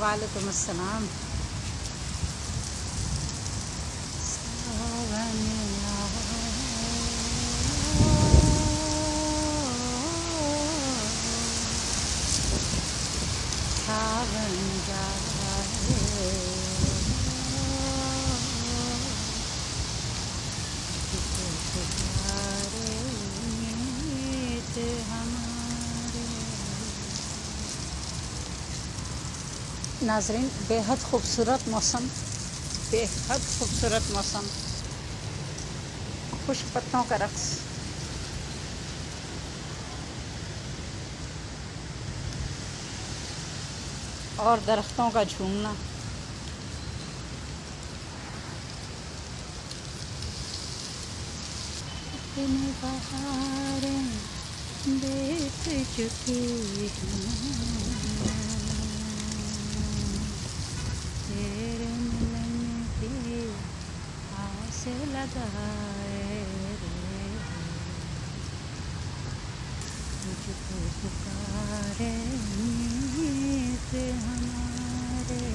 वालेकुम अस्सलाम। सावन जाए पुकारे मीत हमारे। नाज़रीन, बेहद खूबसूरत मौसम, बेहद खूबसूरत मौसम, खुश्क पत्तों का रक़्स। और दरख्तों का झूमना। इतनी बहारें बीत चुकी हैं, तेरे मिलन की आस लगाए रे, तुझको पुकारे मीत हमारे।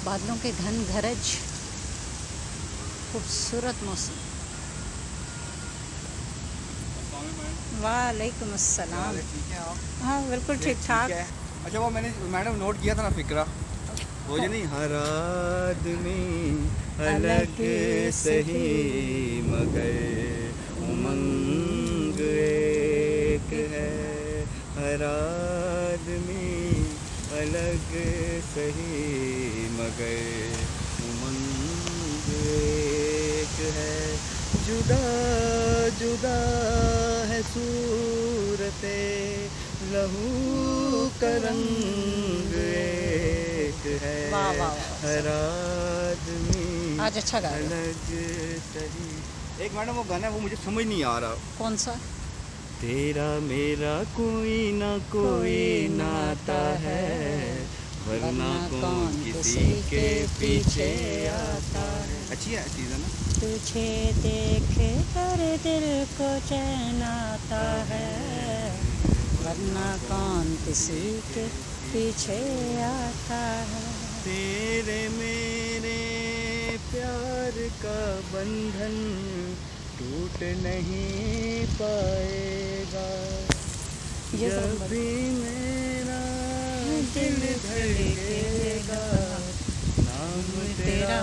बादलों के घन गरज, खूबसूरत मौसम। वालेकुम अस्सलाम। ठीक है आप? हाँ बिल्कुल ठीक ठाक। अच्छा, वो मैंने मैडम नोट किया था ना फिक्रा, वो जो नहीं, हर आदमी अलग सही मगर उमंग एक है। हर आदमी अलग सही मगर उमंग एक है। जुदा जुदा है सूरते, लहू का रंग एक है। वाह वाह वाह। हर आदमी आज अच्छा गा रहे हो। अलग सही। एक मैडम वो गाना है, वो मुझे समझ नहीं आ रहा। कौन सा? तेरा मेरा कोई ना कोई नाता है, वरना कौन किसी के पीछे आता है। अच्छी है चीज़ है ना। तुझे देख कर दिल को चैन आता है, वरना कौन किसी के पीछे आता है। तेरे मेरे प्यार का बंधन टूट नहीं पाएगा, जब भी मेरा दिल धड़केगा, नाम तेरा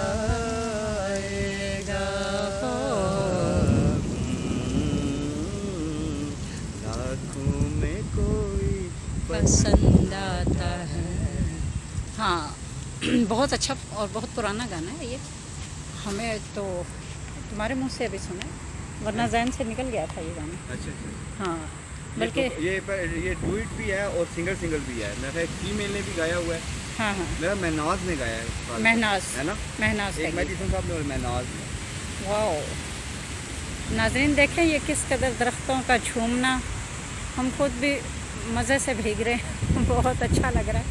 आएगा। लाखों में कोई पसंद आता है। हाँ बहुत अच्छा और बहुत पुराना गाना है ये। हमें तो तुम्हारे मुंह से अभी सुना है, वरना ज़हन से निकल गया था ये गाना। अच्छा अच्छा। हाँ बल्कि ये डुएट भी है और सिंगल भी है। मेरा एक फीमेल ने भी गाया हुआ है। हाँ हाँ मेरा महनाज ने गाया है। महनाज है ना, महनाज एक मेहदी हसन साहब ने और महनाज ने। वाह। नाज़रीन देखें ये किस कदर दरख्तों का झूमना, हम खुद भी मज़े से भीग रहे हैं बहुत अच्छा लग रहा है।